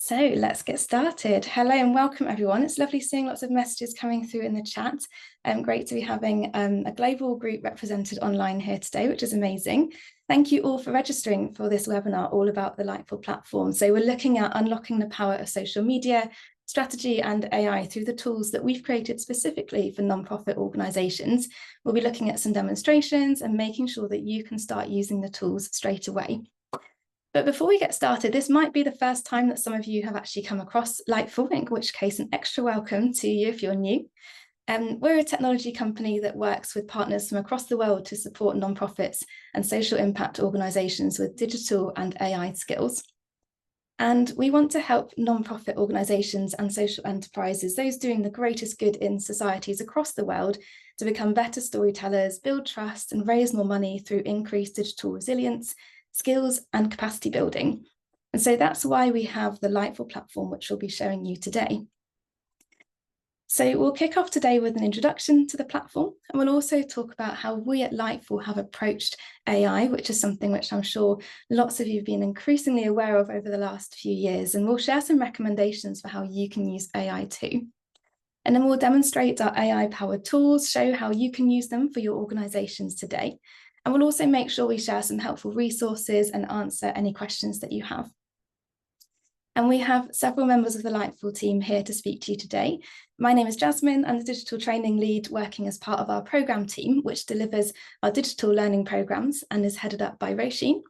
So let's get started. Hello and welcome everyone. It's lovely seeing lots of messages coming through in the chat. Great to be having a global group represented online here today, which is amazing. Thank you all for registering for this webinar all about the Lightful Platform. So we're looking at unlocking the power of social media, strategy and AI through the tools that we've created specifically for nonprofit organisations. We'll be looking at some demonstrations and making sure that you can start using the tools straight away. But before we get started, this might be the first time that some of you have actually come across Lightful, in which case an extra welcome to you if you're new. We're a technology company that works with partners from across the world to support nonprofits and social impact organisations with digital and AI skills. And we want to help nonprofit organisations and social enterprises, those doing the greatest good in societies across the world, to become better storytellers, build trust and raise more money through increased digital resilience, skills and capacity building. And so that's why we have the Lightful Platform, which we'll be showing you today. So we'll kick off today with an introduction to the platform, and we'll also talk about how we at Lightful have approached AI, which is something which I'm sure lots of you have been increasingly aware of over the last few years, and we'll share some recommendations for how you can use AI too. And then we'll demonstrate our AI-powered tools, show how you can use them for your organisations today. And we'll also make sure we share some helpful resources and answer any questions that you have. And we have several members of the Lightful team here to speak to you today. My name is Jasmine. I'm the digital training lead working as part of our programme team, which delivers our digital learning programmes and is headed up by Roisin.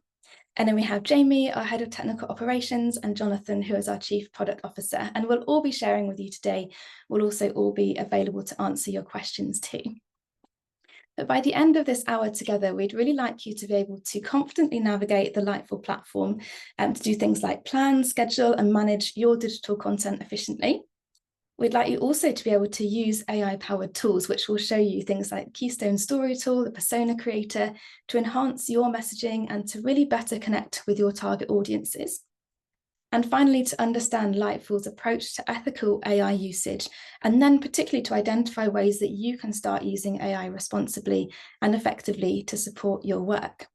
And then we have Jamie, our head of technical operations, and Jonathan, who is our chief product officer. And we'll all be sharing with you today. We'll also all be available to answer your questions too. But by the end of this hour together, we'd really like you to be able to confidently navigate the Lightful Platform to do things like plan, schedule, and manage your digital content efficiently. We'd like you also to be able to use AI-powered tools, which will show you things like Keystone Story Tool, the Persona Creator, to enhance your messaging and to really better connect with your target audiences. And finally, to understand Lightful's approach to ethical AI usage, and then particularly to identify ways that you can start using AI responsibly and effectively to support your work.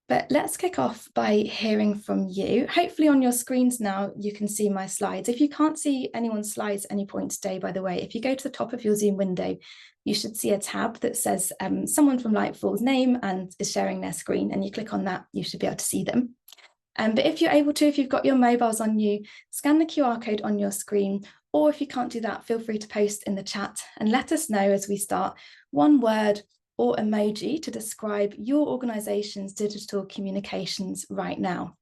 But let's kick off by hearing from you. Hopefully on your screens now, you can see my slides. If you can't see anyone's slides at any point today, by the way, if you go to the top of your Zoom window, you should see a tab that says someone from Lightful's name and is sharing their screen, and you click on that, you should be able to see them. But if you're able to, if you've got your mobiles on you, scan the QR code on your screen, or if you can't do that, feel free to post in the chat and let us know as we start one word or emoji to describe your organisation's digital communications right now.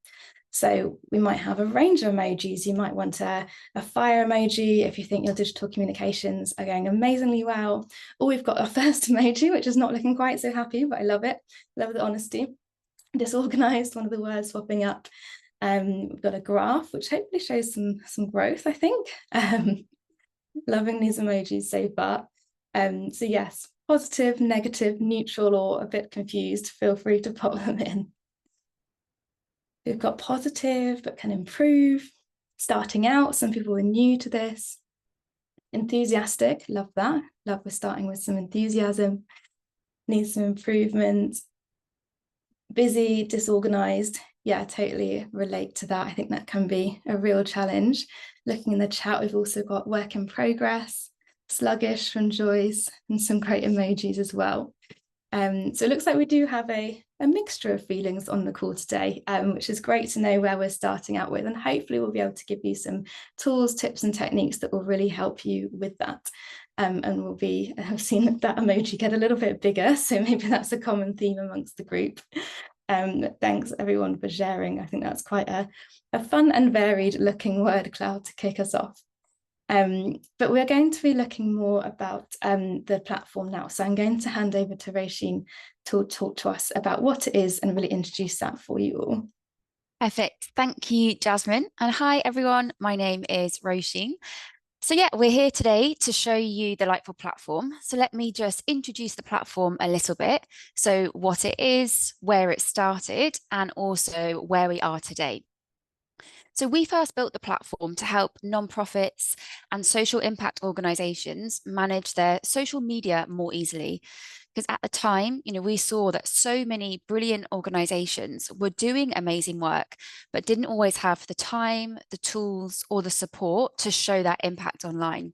So we might have a range of emojis. You might want a fire emoji if you think your digital communications are going amazingly well. Or we've got our first emoji, which is not looking quite so happy, but I love it. Love the honesty. Disorganized, one of the words popping up. We've got a graph, which hopefully shows some growth, I think. Loving these emojis so far. So yes, positive, negative, neutral, or a bit confused, feel free to pop them in. We've got positive, but can improve. Starting out, some people are new to this. Enthusiastic, love that. Love we're starting with some enthusiasm. Needs some improvement. Busy, disorganized, yeah, totally relate to that. I think that can be a real challenge. Looking in the chat, we've also got work in progress, sluggish from Joyce, and some great emojis as well. So it looks like we do have a mixture of feelings on the call today, which is great to know where we're starting out with, and hopefully we'll be able to give you some tools, tips and techniques that will really help you with that. And we'll be, I've seen that emoji get a little bit bigger, so maybe that's a common theme amongst the group. Thanks everyone for sharing. I think that's quite a fun and varied looking word cloud to kick us off. But we're going to be looking more about the platform now. So I'm going to hand over to Roisin to talk to us about what it is and really introduce that for you all. Perfect. Thank you, Jasmine. And hi, everyone. My name is Roisin. So yeah, we're here today to show you the Lightful Platform. So let me just introduce the platform a little bit. So what it is, where it started, and also where we are today. So we first built the platform to help nonprofits and social impact organisations manage their social media more easily. Because at the time, we saw that so many brilliant organizations were doing amazing work, but didn't always have the time, the tools, or the support to show that impact online.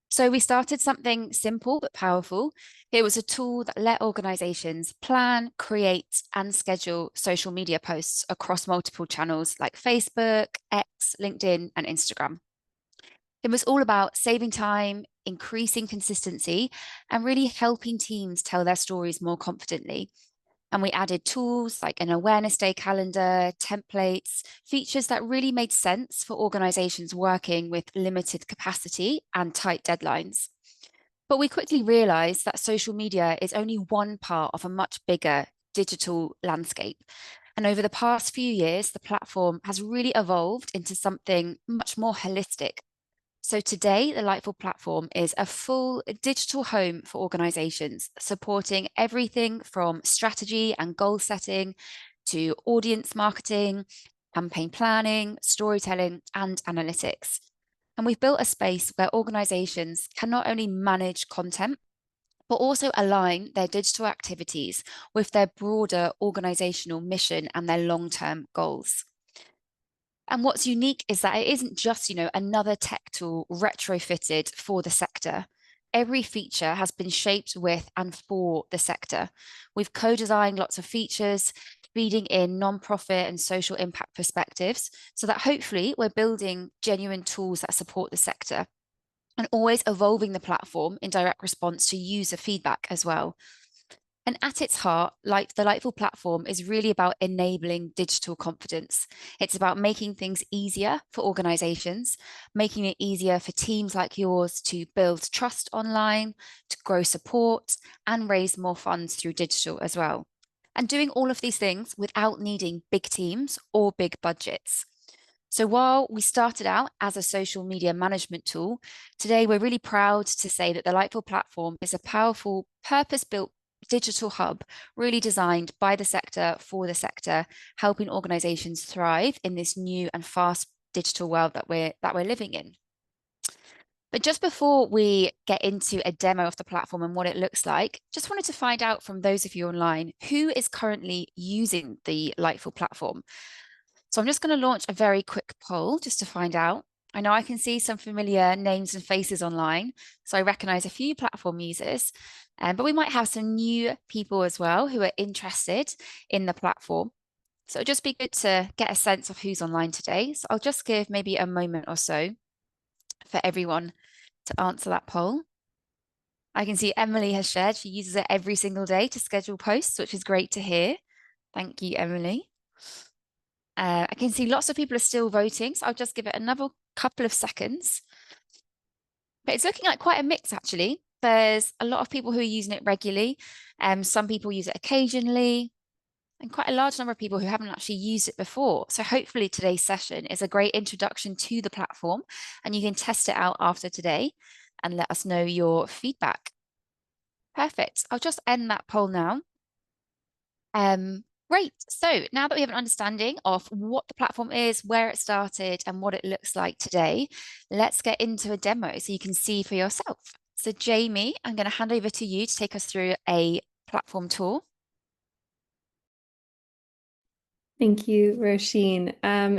So we started something simple but powerful. It was a tool that let organizations plan, create, and schedule social media posts across multiple channels like Facebook, X, LinkedIn, and Instagram. It was all about saving time, increasing consistency, and really helping teams tell their stories more confidently. And we added tools like an awareness day calendar, templates, features that really made sense for organizations working with limited capacity and tight deadlines. But we quickly realized that social media is only one part of a much bigger digital landscape. And over the past few years, the platform has really evolved into something much more holistic. So today, the Lightful Platform is a full digital home for organizations, supporting everything from strategy and goal setting to audience marketing, campaign planning, storytelling, and analytics. And we've built a space where organizations can not only manage content, but also align their digital activities with their broader organizational mission and their long-term goals. And what's unique is that it isn't just, another tech tool retrofitted for the sector. Every feature has been shaped with and for the sector. We've co-designed lots of features, feeding in nonprofit and social impact perspectives, so that hopefully we're building genuine tools that support the sector and always evolving the platform in direct response to user feedback as well. And at its heart, like the Lightful Platform is really about enabling digital confidence. It's about making things easier for organizations, making it easier for teams like yours to build trust online, to grow support, and raise more funds through digital as well. And doing all of these things without needing big teams or big budgets. So while we started out as a social media management tool, today we're really proud to say that the Lightful Platform is a powerful, purpose-built digital hub, really designed by the sector for the sector, helping organizations thrive in this new and fast digital world that we're living in. But just before we get into a demo of the platform and what it looks like, just wanted to find out from those of you online who is currently using the Lightful platform. So I'm just going to launch a very quick poll just to find out. I know I can see some familiar names and faces online, so I recognize a few platform users, but we might have some new people as well who are interested in the platform. So it'll just be good to get a sense of who's online today. So I'll just give maybe a moment or so for everyone to answer that poll. I can see Emily has shared, she uses it every single day to schedule posts, which is great to hear. Thank you, Emily. I can see lots of people are still voting, so I'll just give it another couple of seconds. But it's looking like quite a mix, actually. There's a lot of people who are using it regularly, some people use it occasionally, and quite a large number of people who haven't actually used it before. So hopefully today's session is a great introduction to the platform, and you can test it out after today and let us know your feedback. Perfect. I'll just end that poll now. Great. So now that we have an understanding of what the platform is, where it started, and what it looks like today, let's get into a demo so you can see for yourself. So Jamie, I'm going to hand over to you to take us through a platform tour. Thank you, Roisin.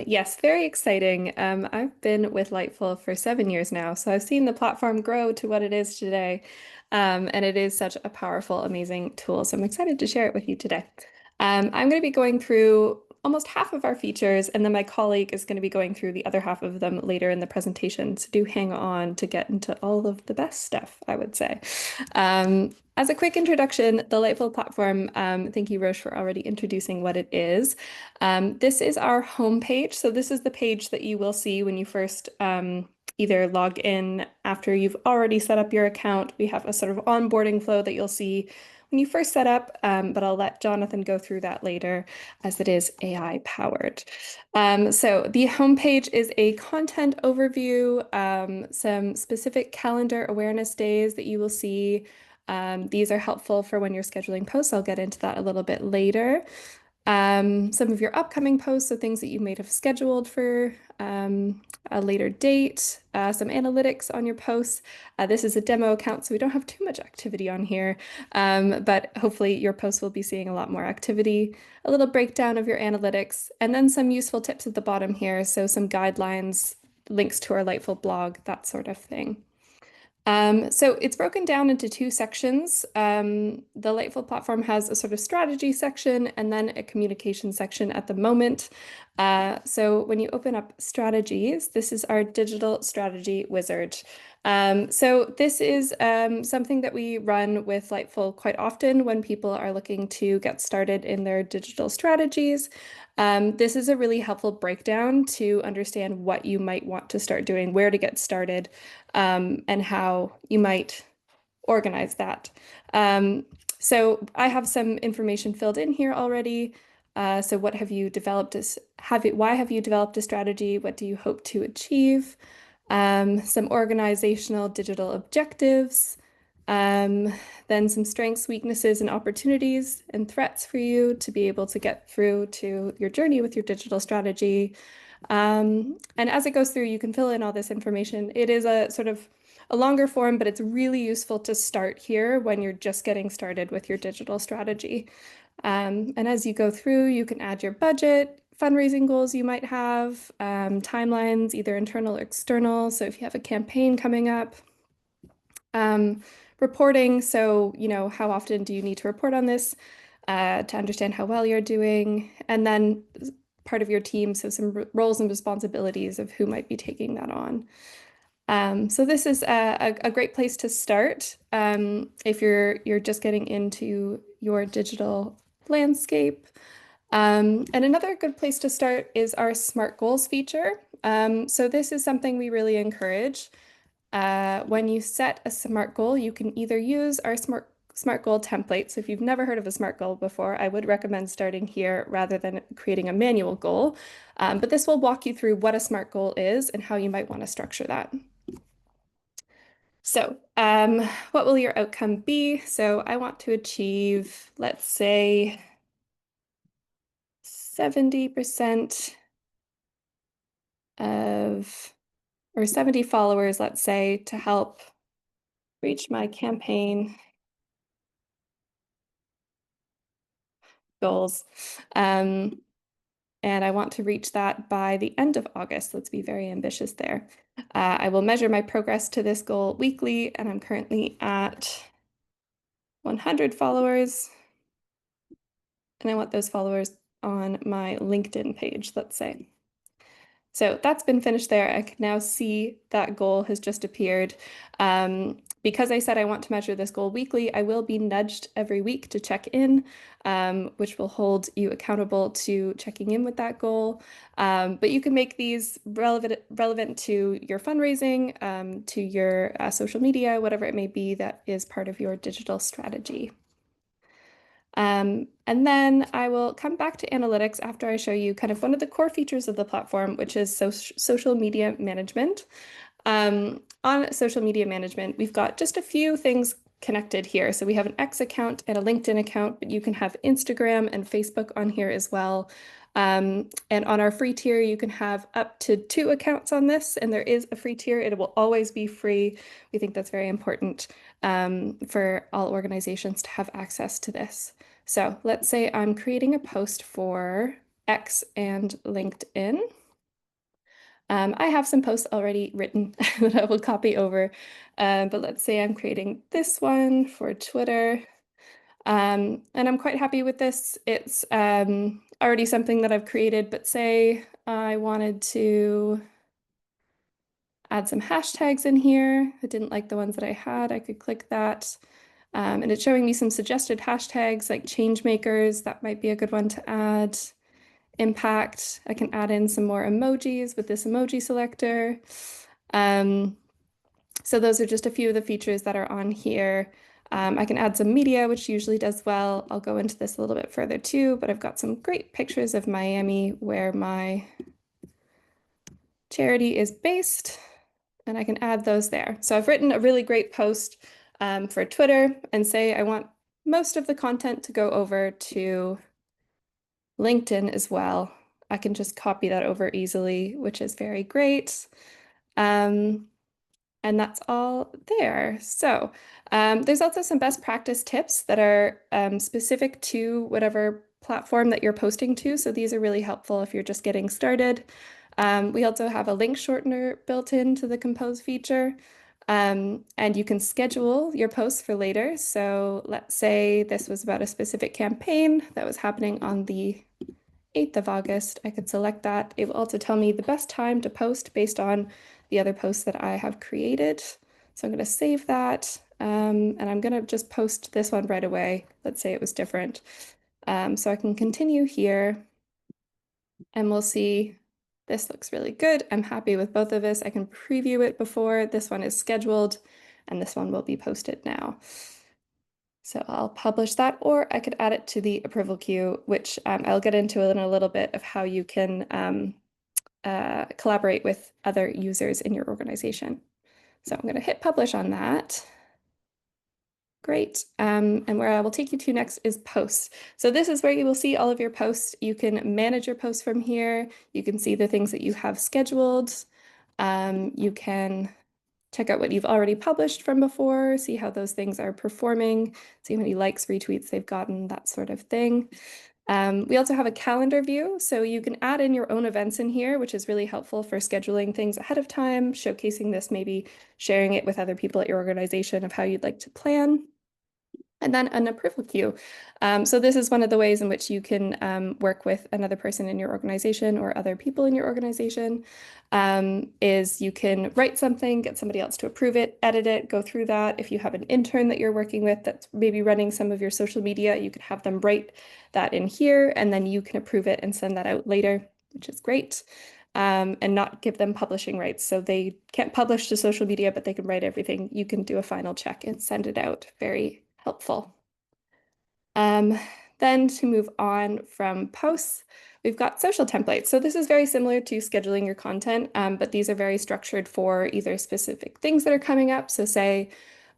Yes, very exciting. I've been with Lightful for 7 years now, so I've seen the platform grow to what it is today. And it is such a powerful, amazing tool. So I'm excited to share it with you today. I'm going to be going through almost half of our features, and then my colleague is going to be going through the other half of them later in the presentation. So do hang on to get into all of the best stuff, I would say. As a quick introduction, the Lightful platform, thank you, Roche, for already introducing what it is. This is our homepage. So this is the page that you will see when you first either log in after you've already set up your account. We have a sort of onboarding flow that you'll see when you first set up, but I'll let Jonathan go through that later as it is AI powered. So the homepage is a content overview, some specific calendar awareness days that you will see. These are helpful for when you're scheduling posts. I'll get into that a little bit later. Some of your upcoming posts, so things that you might have scheduled for a later date, some analytics on your posts. This is a demo account, so we don't have too much activity on here, but hopefully your posts will be seeing a lot more activity, a little breakdown of your analytics, and then some useful tips at the bottom here, so some guidelines, links to our Lightful blog, that sort of thing. So it's broken down into two sections. The Lightful platform has a sort of strategy section and then a communication section at the moment. So when you open up strategies, this is our digital strategy wizard. So this is something that we run with Lightful quite often when people are looking to get started in their digital strategies. This is a really helpful breakdown to understand what you might want to start doing, where to get started, and how you might organize that. So I have some information filled in here already. So what have you developed why have you developed a strategy? What do you hope to achieve? Some organizational digital objectives, then some strengths, weaknesses, and opportunities and threats for you to be able to get through to your journey with your digital strategy. And as it goes through, you can fill in all this information. It is a sort of a longer form, but it's really useful to start here when you're just getting started with your digital strategy. And as you go through, you can add your budget, fundraising goals you might have, timelines, either internal or external. So if you have a campaign coming up, reporting. So, how often do you need to report on this to understand how well you're doing? And then part of your team, so some roles and responsibilities of who might be taking that on. So this is a great place to start if you're just getting into your digital landscape. And another good place to start is our SMART Goals feature. So this is something we really encourage. When you set a SMART goal, you can either use our SMART goal template. So if you've never heard of a SMART goal before, I would recommend starting here rather than creating a manual goal. But this will walk you through what a SMART goal is and how you might want to structure that. So what will your outcome be? So I want to achieve, let's say, 70% or 70 followers, let's say, to help reach my campaign goals. And I want to reach that by the end of August. Let's be very ambitious there. I will measure my progress to this goal weekly, and I'm currently at 100 followers. And I want those followers on my LinkedIn page, let's say. So that's been finished there. I can now see that goal has just appeared. Because I said I want to measure this goal weekly, I will be nudged every week to check in, which will hold you accountable to checking in with that goal. But you can make these relevant to your fundraising, to your social media, whatever it may be that is part of your digital strategy. And then I will come back to analytics after I show you kind of one of the core features of the platform, which is social media management. On social media management, we've got just a few things connected here. So we have an X account and a LinkedIn account, but you can have Instagram and Facebook on here as well. And on our free tier, you can have up to 2 accounts on this, and there is a free tier. It will always be free. We think that's very important for all organizations to have access to this. So let's say I'm creating a post for X and LinkedIn. I have some posts already written that I will copy over, but let's say I'm creating this one for Twitter. And I'm quite happy with this. It's already something that I've created, but say I wanted to add some hashtags in here. I didn't like the ones that I had. I could click that. And it's showing me some suggested hashtags like change makers. That might be a good one to add. Impact. I can add in some more emojis with this emoji selector. So those are just a few of the features that are on here. I can add some media, which usually does well. I'll go into this a little bit further too, but I've got some great pictures of Miami where my charity is based, and I can add those there. So I've written a really great post for Twitter and say I want most of the content to go over to LinkedIn as well. I can just copy that over easily, which is very great. And that's all there. So there's also some best practice tips that are specific to whatever platform that you're posting to. So these are really helpful if you're just getting started. We also have a link shortener built into the compose feature. And you can schedule your posts for later. So let's say this was about a specific campaign that was happening on the 8th of August. I could select that. It will also tell me the best time to post based on the other posts that I have created. So I'm going to save that. And I'm going to just post this one right away. Let's say it was different. So I can continue here and we'll see this looks really good. I'm happy with both of us. I can preview it before. This one is scheduled and this one will be posted now. So I'll publish that, or I could add it to the approval queue, which I'll get into in a little bit of how you can collaborate with other users in your organization. So I'm going to hit publish on that. Great. And where I will take you to next is posts. So this is where you will see all of your posts. You can manage your posts from here. You can see the things that you have scheduled. You can check out what you've already published from before, see how those things are performing, see how many likes, retweets they've gotten, that sort of thing. We also have a calendar view, so you can add in your own events in here, which is really helpful for scheduling things ahead of time, showcasing this, maybe sharing it with other people at your organization of how you'd like to plan. And then an approval queue. So this is one of the ways in which you can work with another person in your organization or other people in your organization, is you can write something, get somebody else to approve it, edit it, go through that. If you have an intern that you're working with that's maybe running some of your social media, you could have them write that in here, and then you can approve it and send that out later, which is great. And not give them publishing rights. So they can't publish to social media, but they can write everything. You can do a final check and send it out. Very helpful. Then to move on from posts, we've got social templates. So this is very similar to scheduling your content, but these are very structured for either specific things that are coming up. So say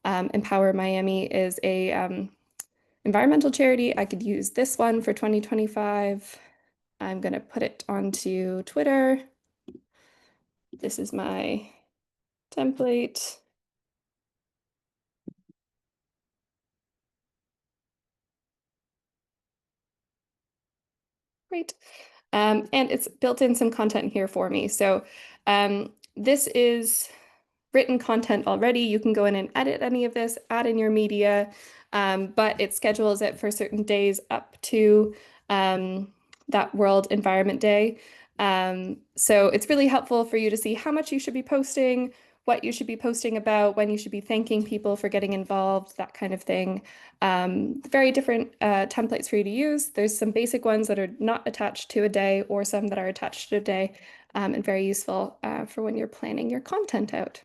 Empower Miami is a environmental charity. I could use this one for 2025. I'm going to put it onto Twitter. This is my template. Great. And it's built in some content here for me. So this is written content already. You can go in and edit any of this, add in your media, but it schedules it for certain days up to that World Environment Day. So it's really helpful for you to see how much you should be posting, what you should be posting about, when you should be thanking people for getting involved, that kind of thing. Very different templates for you to use. There's some basic ones that are not attached to a day or some that are attached to a day, and very useful for when you're planning your content out.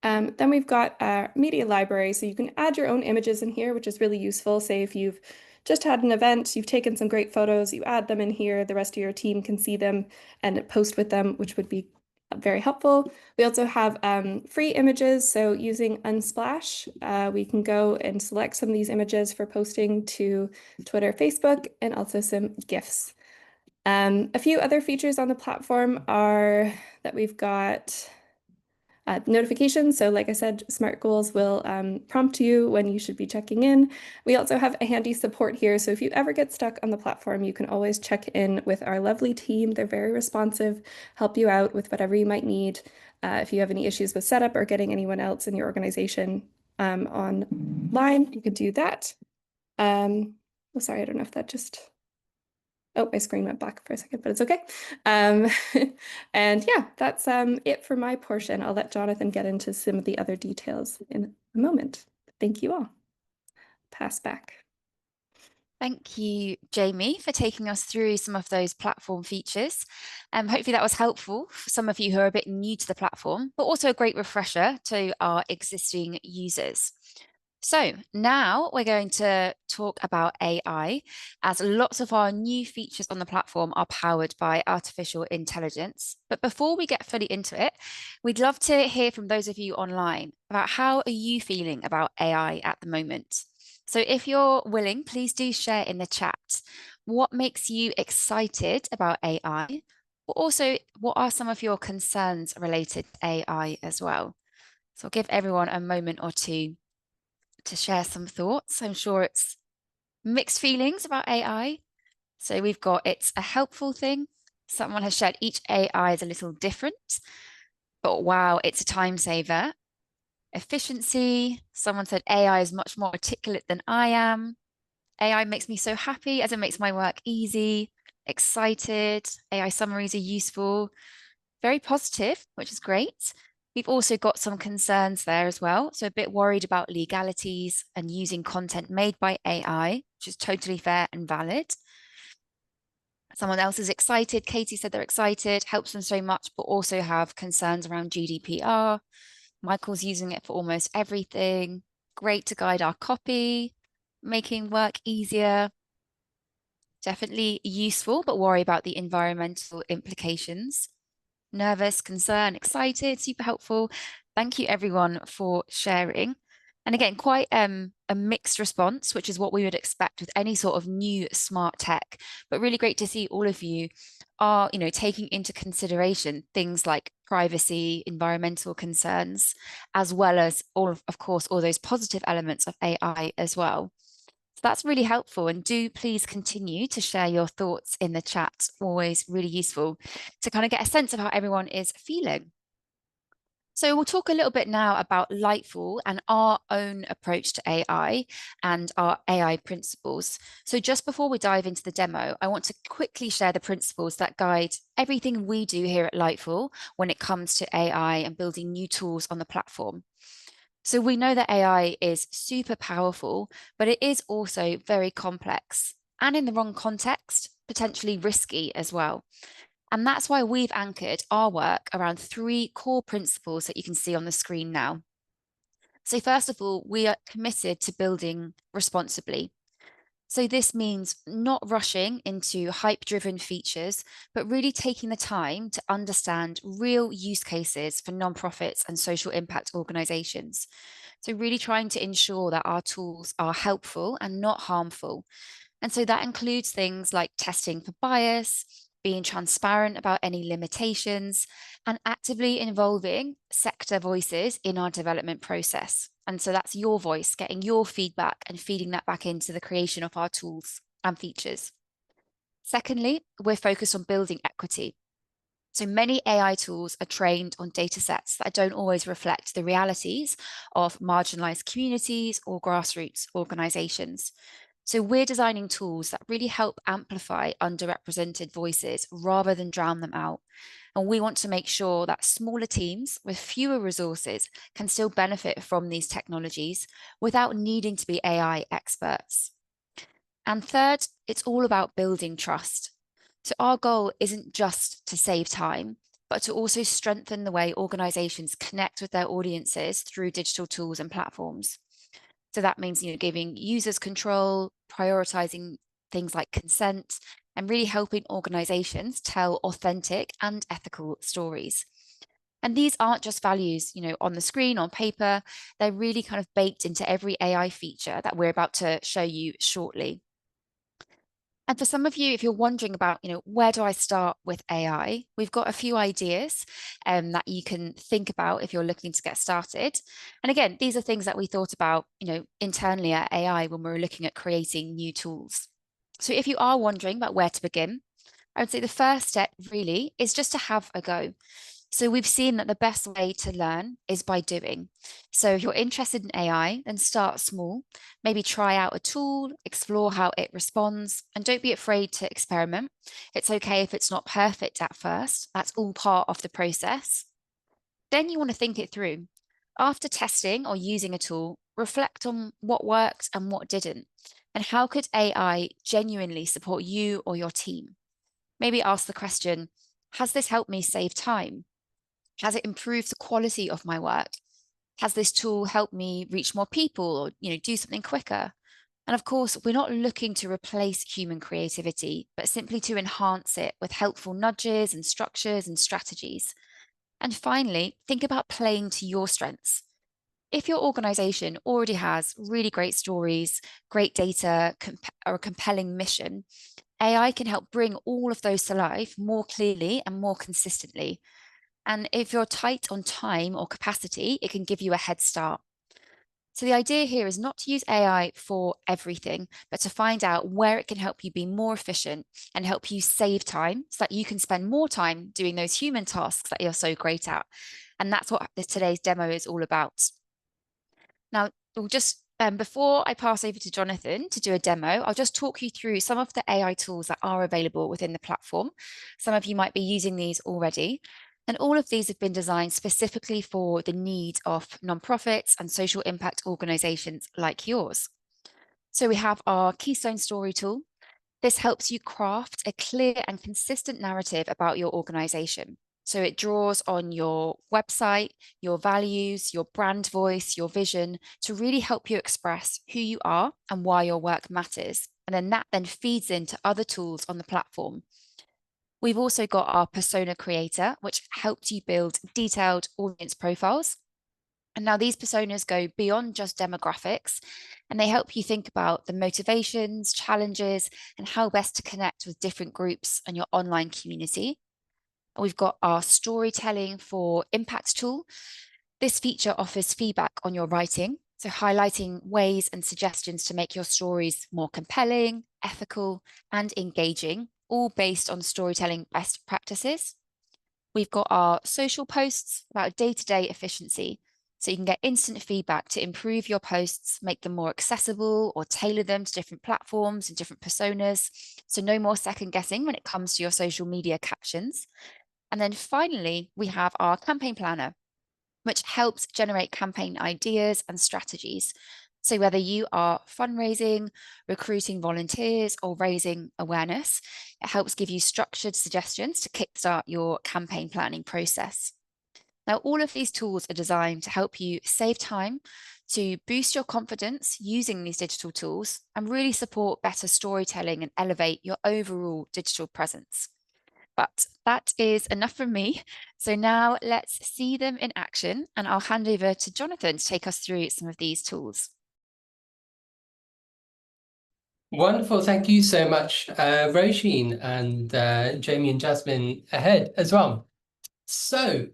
Then we've got a media library, so you can add your own images in here, which is really useful. Say if you've just had an event, you've taken some great photos, you add them in here, the rest of your team can see them and post with them, which would be very helpful. We also have free images, so using Unsplash, we can go and select some of these images for posting to Twitter, Facebook, and also some GIFs. A few other features on the platform are that we've got notifications. So like I said, SMART goals will prompt you when you should be checking in. We also have a handy support here. So if you ever get stuck on the platform, you can always check in with our lovely team. They're very responsive, help you out with whatever you might need. If you have any issues with setup or getting anyone else in your organization online, you could do that. Oh, sorry, I don't know if that just... Oh, my screen went black for a second, but it's okay. And yeah, that's it for my portion. I'll let Jonathan get into some of the other details in a moment. Thank you all. Pass back. Thank you, Jamie, for taking us through some of those platform features. Hopefully that was helpful for some of you who are a bit new to the platform, but also a great refresher to our existing users. So now we're going to talk about AI, as lots of our new features on the platform are powered by artificial intelligence. But before we get fully into it, we'd love to hear from those of you online about how are you feeling about AI at the moment. So if you're willing, please do share in the chat. what makes you excited about AI, but also what are some of your concerns related to AI as well. So I'll give everyone a moment or two to share some thoughts. I'm sure it's mixed feelings about AI. So we've got it's a helpful thing. Someone has shared each AI is a little different, but wow, it's a time saver. Efficiency. Someone said AI is much more articulate than I am. AI makes me so happy as it makes my work easy. Excited. AI summaries are useful. Very positive, which is great. We've also got some concerns there as well. So a bit worried about legalities and using content made by AI, which is totally fair and valid. Someone else is excited. Katie said they're excited, helps them so much, but also have concerns around GDPR. Michael's using it for almost everything. Great to guide our copy, making work easier. Definitely useful, but worry about the environmental implications. Nervous, concerned, excited, super helpful. Thank you everyone for sharing. And again, quite a mixed response, which is what we would expect with any sort of new smart tech, but really great to see all of you are, taking into consideration things like privacy, environmental concerns, as well as of course, all those positive elements of AI as well. So that's really helpful. And do please continue to share your thoughts in the chat. Always really useful to kind of get a sense of how everyone is feeling. So we'll talk a little bit now about Lightful and our own approach to AI and our AI principles. So just before we dive into the demo, I want to quickly share the principles that guide everything we do here at Lightful when it comes to AI and building new tools on the platform. So we know that AI is super powerful, but it is also very complex and in the wrong context, potentially risky as well. And that's why we've anchored our work around 3 core principles that you can see on the screen now. So first of all, we are committed to building responsibly. So this means not rushing into hype-driven features, but really taking the time to understand real use cases for nonprofits and social impact organizations. So really trying to ensure that our tools are helpful and not harmful. And so that includes things like testing for bias, being transparent about any limitations, and actively involving sector voices in our development process. And so that's your voice, getting your feedback and feeding that back into the creation of our tools and features. Secondly, we're focused on building equity. So many AI tools are trained on data sets that don't always reflect the realities of marginalized communities or grassroots organizations. So we're designing tools that really help amplify underrepresented voices rather than drown them out. And we want to make sure that smaller teams with fewer resources can still benefit from these technologies without needing to be AI experts. And third, it's all about building trust. So our goal isn't just to save time, but to also strengthen the way organizations connect with their audiences through digital tools and platforms. So that means, giving users control, prioritizing things like consent, and really helping organizations tell authentic and ethical stories. And these aren't just values, on the screen, on paper, they're really kind of baked into every AI feature that we're about to show you shortly. And for some of you, if you're wondering about, where do I start with AI? We've got a few ideas that you can think about if you're looking to get started. And again, these are things that we thought about, internally at AI when we were looking at creating new tools. So if you are wondering about where to begin, I would say the first step really is just to have a go. So we've seen that the best way to learn is by doing. So if you're interested in AI, then start small, maybe try out a tool, explore how it responds, and don't be afraid to experiment. It's okay if it's not perfect at first. That's all part of the process. Then you want to think it through. After testing or using a tool, reflect on what worked and what didn't, and how could AI genuinely support you or your team? Maybe ask the question, has this helped me save time? Has it improved the quality of my work? Has this tool helped me reach more people or, do something quicker? And of course, we're not looking to replace human creativity, but simply to enhance it with helpful nudges and structures and strategies. And finally, think about playing to your strengths. If your organization already has really great stories, great data, or a compelling mission, AI can help bring all of those to life more clearly and more consistently. And if you're tight on time or capacity, it can give you a head start. So the idea here is not to use AI for everything, but to find out where it can help you be more efficient and help you save time so that you can spend more time doing those human tasks that you're so great at. And that's what today's demo is all about. Now, we'll just before I pass over to Jonathan to do a demo, I'll just talk you through some of the AI tools that are available within the platform. Some of you might be using these already. And all of these have been designed specifically for the needs of nonprofits and social impact organizations like yours. So we have our Keystone Story tool. This helps you craft a clear and consistent narrative about your organization. So it draws on your website, your values, your brand voice, your vision to really help you express who you are and why your work matters. And then that then feeds into other tools on the platform. We've also got our persona creator, which helps you build detailed audience profiles. And now these personas go beyond just demographics, and they help you think about the motivations, challenges, and how best to connect with different groups and your online community. We've got our storytelling for impact tool. This feature offers feedback on your writing, so highlighting ways and suggestions to make your stories more compelling, ethical, and engaging, all based on storytelling best practices. We've got our social posts about day-to-day efficiency, so you can get instant feedback to improve your posts, make them more accessible or tailor them to different platforms and different personas. So no more second guessing when it comes to your social media captions. And then finally, we have our campaign planner, which helps generate campaign ideas and strategies. So whether you are fundraising, recruiting volunteers, or raising awareness, it helps give you structured suggestions to kickstart your campaign planning process. Now, all of these tools are designed to help you save time, to boost your confidence using these digital tools, and really support better storytelling and elevate your overall digital presence. But that is enough from me. So now let's see them in action, and I'll hand over to Jonathan to take us through some of these tools. Wonderful. Thank you so much, Roisin, and Jamie and Jasmine ahead as well. So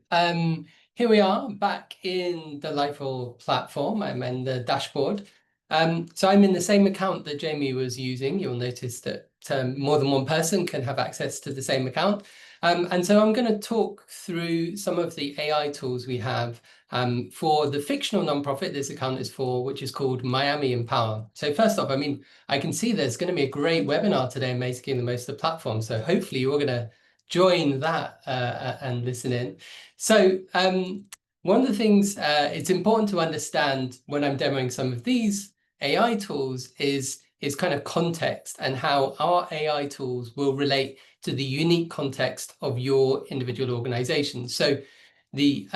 here we are back in the Lightful platform. I'm in the dashboard. So I'm in the same account that Jamie was using. You'll notice that more than one person can have access to the same account. And so I'm going to talk through some of the AI tools we have for the fictional nonprofit this account is for, which is called Miami Empower. So first off, I mean, I can see there's going to be a great webinar today, making the most of the platform. So hopefully you're going to join that and listen in. So one of the things it's important to understand when I'm demoing some of these AI tools is kind of context and how our AI tools will relate to the unique context of your individual organization. So the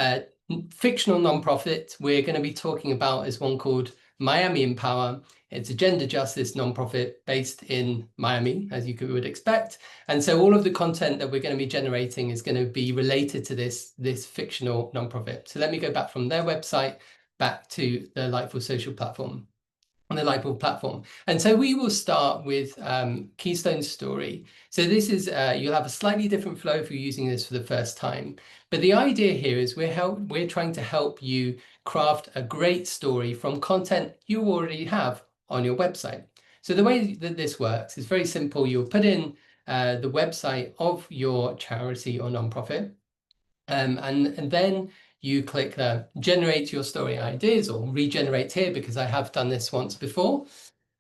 fictional nonprofit we're going to be talking about is one called Miami Empower. It's a gender justice nonprofit based in Miami, as you would expect. And so all of the content that we're going to be generating is going to be related to this fictional nonprofit. So let me go back from their website back to the Lightful social platform. On the Lightful platform. And so we will start with Keystone Story. So this is, you'll have a slightly different flow if you're using this for the first time. But the idea here is we're trying to help you craft a great story from content you already have on your website. So the way that this works is very simple. You'll put in the website of your charity or nonprofit, and then you click the generate your story ideas, or regenerate here because I have done this once before.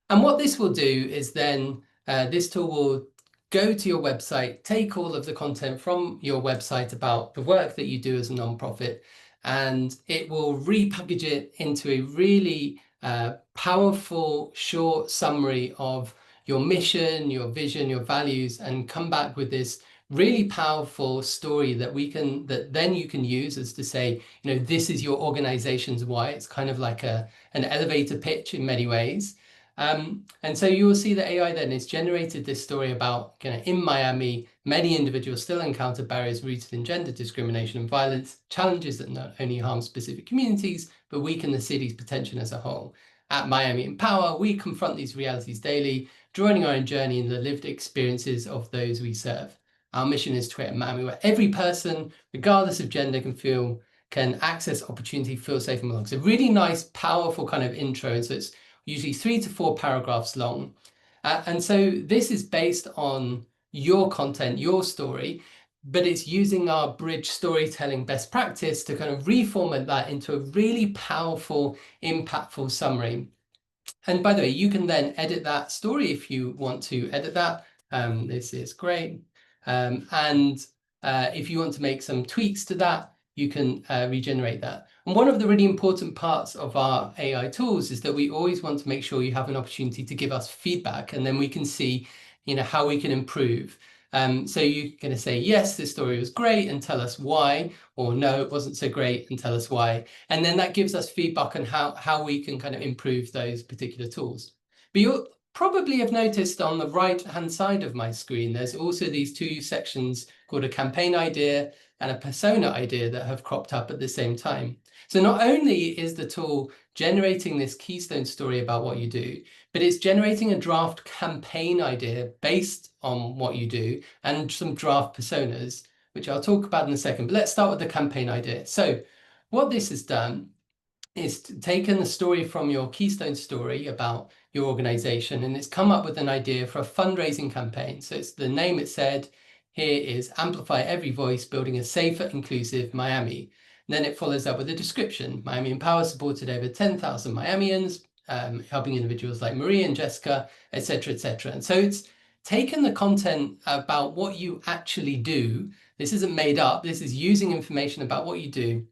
And what this will do is then this tool will go to your website, take all of the content from your website about the work that you do as a nonprofit, and it will repackage it into a really powerful, short summary of your mission, your vision, your values, and come back with this really powerful story that then you can use as to say, you know, this is your organization's why. It's kind of like an elevator pitch in many ways. And so you will see that AI then has generated this story about, you know, in Miami, many individuals still encounter barriers rooted in gender discrimination and violence, challenges that not only harm specific communities, but weaken the city's potential as a whole. At Miami Empower, we confront these realities daily, drawing our own journey in the lived experiences of those we serve. Our mission is to create a Miami where every person, regardless of gender, can access opportunity, feel safe and belong. It's a really nice, powerful kind of intro. And so it's usually 3 to 4 paragraphs long. And so this is based on your content, your story, but it's using our bridge storytelling best practice to kind of reformat that into a really powerful, impactful summary. And by the way, you can then edit that story if you want to edit that. This is great. If you want to make some tweaks to that, you can regenerate that. And one of the really important parts of our AI tools is that we always want to make sure you have an opportunity to give us feedback, and then we can see, how we can improve. So you're going to say, yes, this story was great, and tell us why, or no, it wasn't so great, and tell us why. And then that gives us feedback on how we can kind of improve those particular tools. But you'll probably have noticed on the right-hand side of my screen, there's also these 2 sections called a campaign idea and a persona idea that have cropped up at the same time. So not only is the tool generating this keystone story about what you do, but it's generating a draft campaign idea based on what you do and some draft personas, which I'll talk about in a second. But let's start with the campaign idea. So what this has done is taken the story from your keystone story about your organization, and it's come up with an idea for a fundraising campaign. So it's the name it said here is Amplify Every Voice, Building a Safer, Inclusive Miami. And then it follows up with a description. Miami Empower supported over 10,000 Miamians, helping individuals like Maria and Jessica, etc., etc. And so it's taken the content about what you actually do. This isn't made up. This is using information about what you do,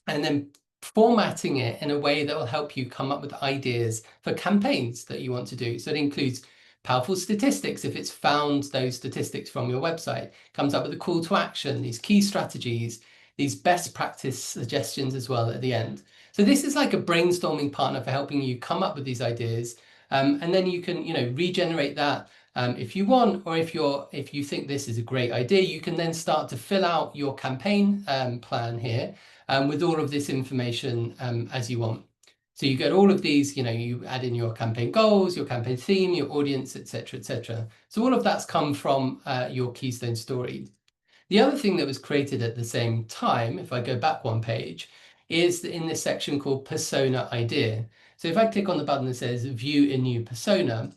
and then formatting it in a way that will help you come up with ideas for campaigns that you want to do. So it includes powerful statistics if it's found those statistics from your website, comes up with a call to action, these key strategies, these best practice suggestions as well at the end. So this is like a brainstorming partner for helping you come up with these ideas. And then you can, regenerate that if you want, or if you think this is a great idea, you can then start to fill out your campaign plan here with all of this information as you want. So you get all of these, you add in your campaign goals, your campaign theme, your audience, etc., etc. So all of that's come from your keystone story. The other thing that was created at the same time, if I go back one page, is in this section called persona idea. So if I click on the button that says view a new persona,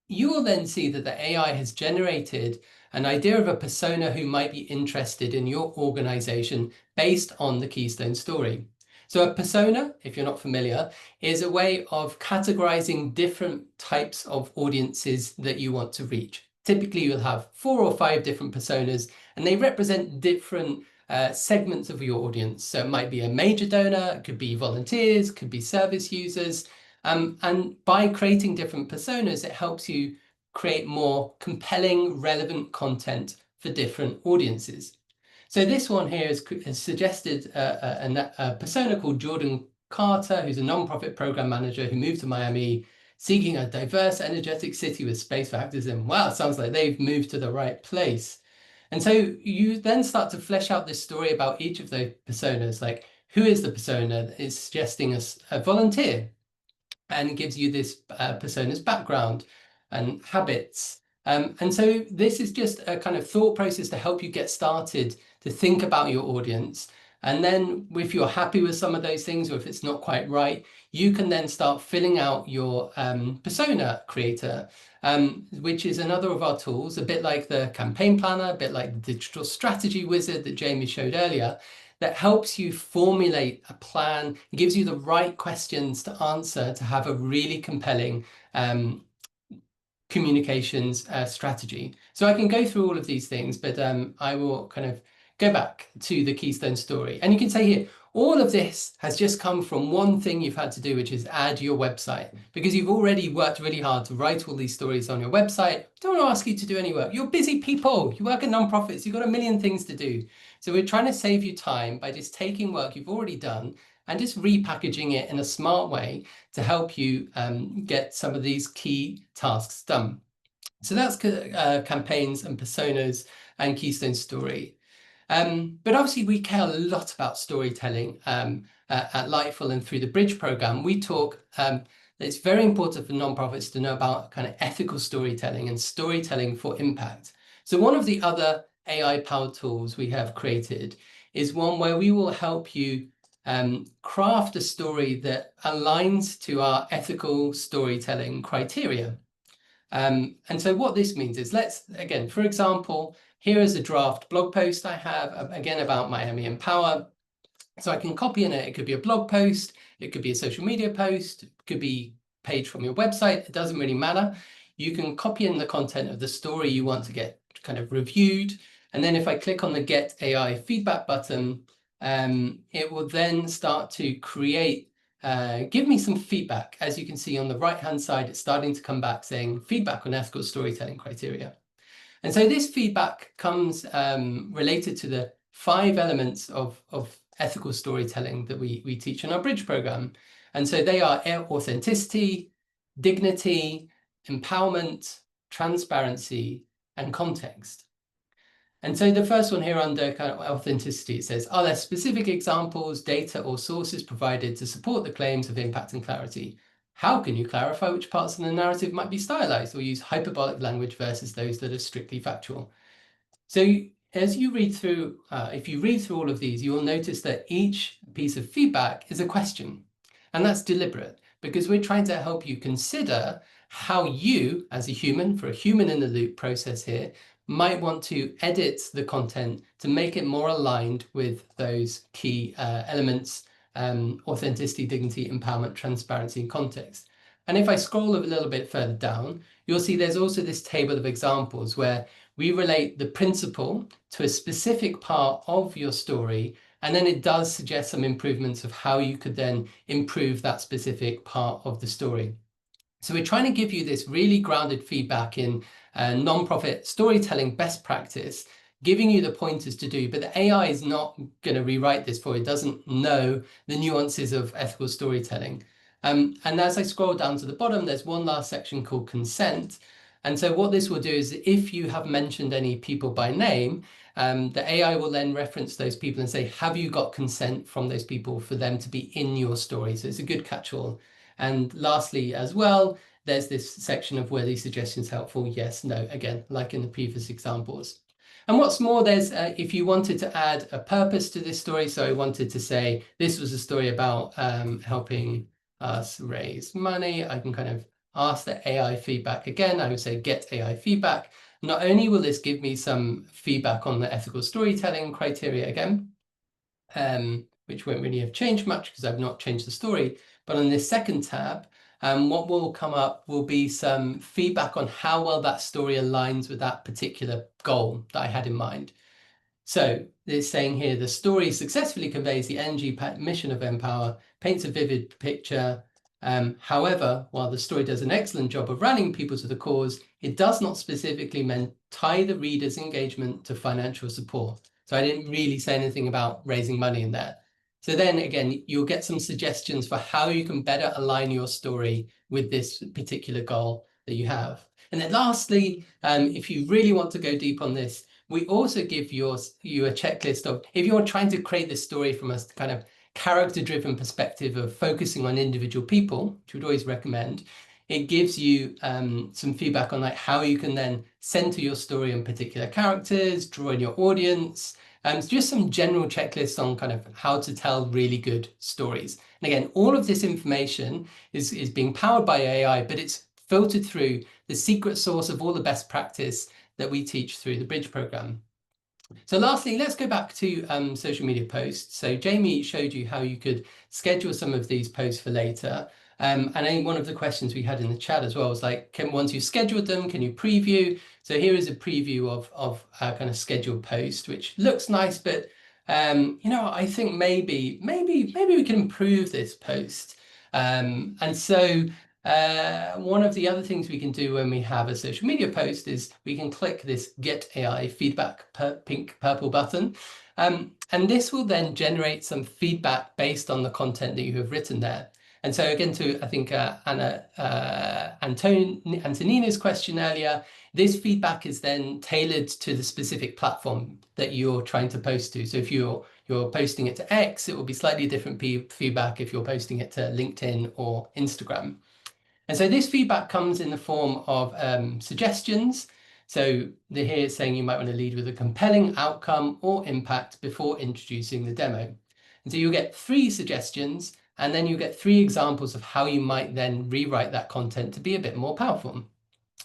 you will then see that the AI has generated an idea of a persona who might be interested in your organization based on the keystone story. So a persona, if you're not familiar, is a way of categorizing different types of audiences that you want to reach. Typically, you'll have 4 or 5 different personas, and they represent different segments of your audience. So it might be a major donor, it could be volunteers, could be service users. And by creating different personas, it helps you create more compelling, relevant content for different audiences. So this one here has suggested a persona called Jordan Carter, who's a nonprofit program manager who moved to Miami, seeking a diverse, energetic city with space for activism. Wow, it sounds like they've moved to the right place. And so you then start to flesh out this story about each of the personas, like who is the persona that is suggesting a volunteer, and gives you this persona's background and habits. And so this is just a kind of thought process to help you get started to think about your audience. And then if you're happy with some of those things, or if it's not quite right, you can then start filling out your persona creator, which is another of our tools, a bit like the campaign planner, a bit like the digital strategy wizard that Jamie showed earlier, that helps you formulate a plan, gives you the right questions to answer to have a really compelling communications strategy. So I can go through all of these things, but I will kind of go back to the keystone story. And you can say here, all of this has just come from one thing you've had to do, which is add your website, because you've already worked really hard to write all these stories on your website. Don't want to ask you to do any work. You're busy people. You work at nonprofits. You've got a million things to do. So we're trying to save you time by just taking work you've already done and just repackaging it in a smart way to help you get some of these key tasks done. So that's campaigns and personas and keystone story. But obviously we care a lot about storytelling at Lightful, and through the Bridge program, we talk it's very important for nonprofits to know about kind of ethical storytelling and storytelling for impact. So one of the other AI-powered tools we have created is one where we will help you craft a story that aligns to our ethical storytelling criteria. And so what this means is, again, for example, here is a draft blog post I have, again, about Miami Empower. So I can copy in it. It could be a blog post, it could be a social media post, it could be a page from your website. It doesn't really matter. You can copy in the content of the story you want to get kind of reviewed. And then if I click on the Get AI Feedback button, it will then start to create, give me some feedback. As you can see on the right-hand side, it's starting to come back saying feedback on ethical storytelling criteria. And so this feedback comes related to the 5 elements of ethical storytelling that we teach in our Bridge program. And so they are authenticity, dignity, empowerment, transparency, and context. And so the first one here under kind of authenticity, it says, are there specific examples, data, or sources provided to support the claims of impact and clarity? How can you clarify which parts of the narrative might be stylized or use hyperbolic language versus those that are strictly factual? So as you read through, if you read through all of these, you will notice that each piece of feedback is a question. And that's deliberate because we're trying to help you consider how you, as a human, for a human in the loop process here, might want to edit the content to make it more aligned with those key elements, authenticity, dignity, empowerment, transparency, and context. And if I scroll a little bit further down, you'll see there's also this table of examples where we relate the principle to a specific part of your story, and then it does suggest some improvements of how you could then improve that specific part of the story. So we're trying to give you this really grounded feedback in nonprofit storytelling best practice, giving you the pointers to do, but the AI is not going to rewrite this for you. It doesn't know the nuances of ethical storytelling. And as I scroll down to the bottom, there's one last section called consent. And so what this will do is if you have mentioned any people by name, the AI will then reference those people and say, have you got consent from those people for them to be in your story? So it's a good catch-all. And lastly, as well, there's this section of were these suggestions helpful? Yes, no, again, like in the previous examples. And what's more, there's if you wanted to add a purpose to this story, so I wanted to say this was a story about helping us raise money, I can kind of ask the AI feedback again. I would say get AI feedback. Not only will this give me some feedback on the ethical storytelling criteria again, which won't really have changed much because I've not changed the story, but on this second tab, what will come up will be some feedback on how well that story aligns with that particular goal that I had in mind. So it's saying here, the story successfully conveys the energy mission of Empower, paints a vivid picture. However, while the story does an excellent job of rallying people to the cause, it does not specifically tie the reader's engagement to financial support. So I didn't really say anything about raising money in there. So then again, you'll get some suggestions for how you can better align your story with this particular goal that you have. And then lastly, if you really want to go deep on this, we also give you a checklist of, if you're trying to create this story from a kind of character-driven perspective of focusing on individual people, which we'd always recommend, it gives you some feedback on like how you can then center your story on particular characters, draw in your audience, just some general checklists on kind of how to tell really good stories. And again, all of this information is being powered by AI, but it's filtered through the secret source of all the best practice that we teach through the Bridge program. So lastly, let's go back to social media posts. So Jamie showed you how you could schedule some of these posts for later. And I think one of the questions we had in the chat as well was like, once you've scheduled them, can you preview? So here is a preview of a kind of scheduled post, which looks nice, but you know, I think maybe we can improve this post. And so one of the other things we can do when we have a social media post is we can click this Get AI Feedback pink purple button. And this will then generate some feedback based on the content that you have written there. And so again, to I think Antonina's question earlier, this feedback is then tailored to the specific platform that you're trying to post to. So if you're posting it to X, it will be slightly different feedback if you're posting it to LinkedIn or Instagram. And so this feedback comes in the form of suggestions. So here it's saying you might want to lead with a compelling outcome or impact before introducing the demo. And so you'll get 3 suggestions, and then you get 3 examples of how you might then rewrite that content to be a bit more powerful.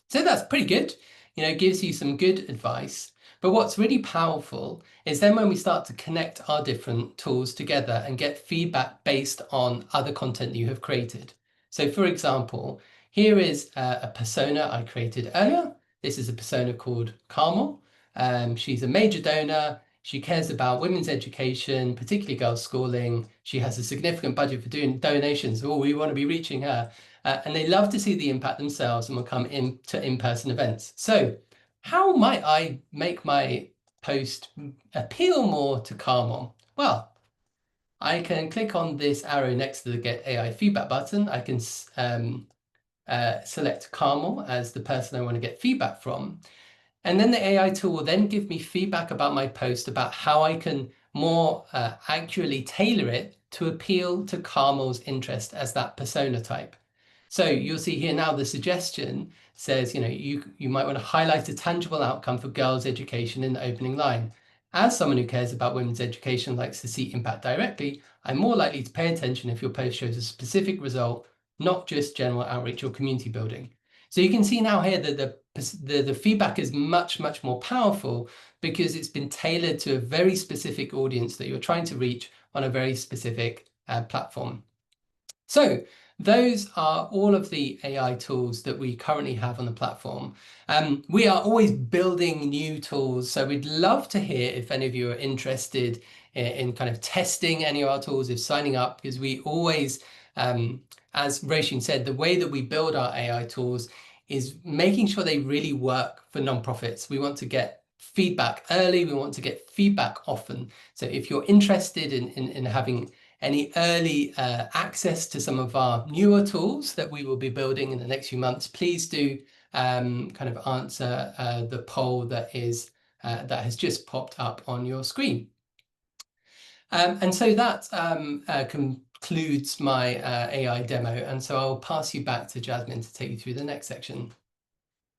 So that's pretty good. You know, it gives you some good advice. But what's really powerful is then when we start to connect our different tools together and get feedback based on other content you have created. So for example, here is a persona I created earlier. This is a persona called Carmel. She's a major donor. She cares about women's education, particularly girls' schooling. She has a significant budget for doing donations. Oh, we want to be reaching her. And they love to see the impact themselves and will come to in-person events. So how might I make my post appeal more to Carmel? Well, I can click on this arrow next to the Get AI Feedback button. I can select Carmel as the person I want to get feedback from. And then the AI tool will then give me feedback about my post, about how I can more accurately tailor it to appeal to Carmel's interest as that persona type. So you'll see here now the suggestion says, you know, you might want to highlight a tangible outcome for girls' education in the opening line. As someone who cares about women's education, likes to see impact directly, I'm more likely to pay attention if your post shows a specific result, not just general outreach or community building. So you can see now here that the feedback is much, much more powerful because it's been tailored to a very specific audience that you're trying to reach on a very specific platform. So those are all of the AI tools that we currently have on the platform. We are always building new tools, so we'd love to hear if any of you are interested in kind of testing any of our tools, if signing up, because we always, as Roisin said, the way that we build our AI tools is making sure they really work for nonprofits. We want to get feedback early, we want to get feedback often. So if you're interested in having any early access to some of our newer tools that we will be building in the next few months, please do kind of answer the poll that has just popped up on your screen. And so that concludes my AI demo. And so I'll pass you back to Jasmine to take you through the next section.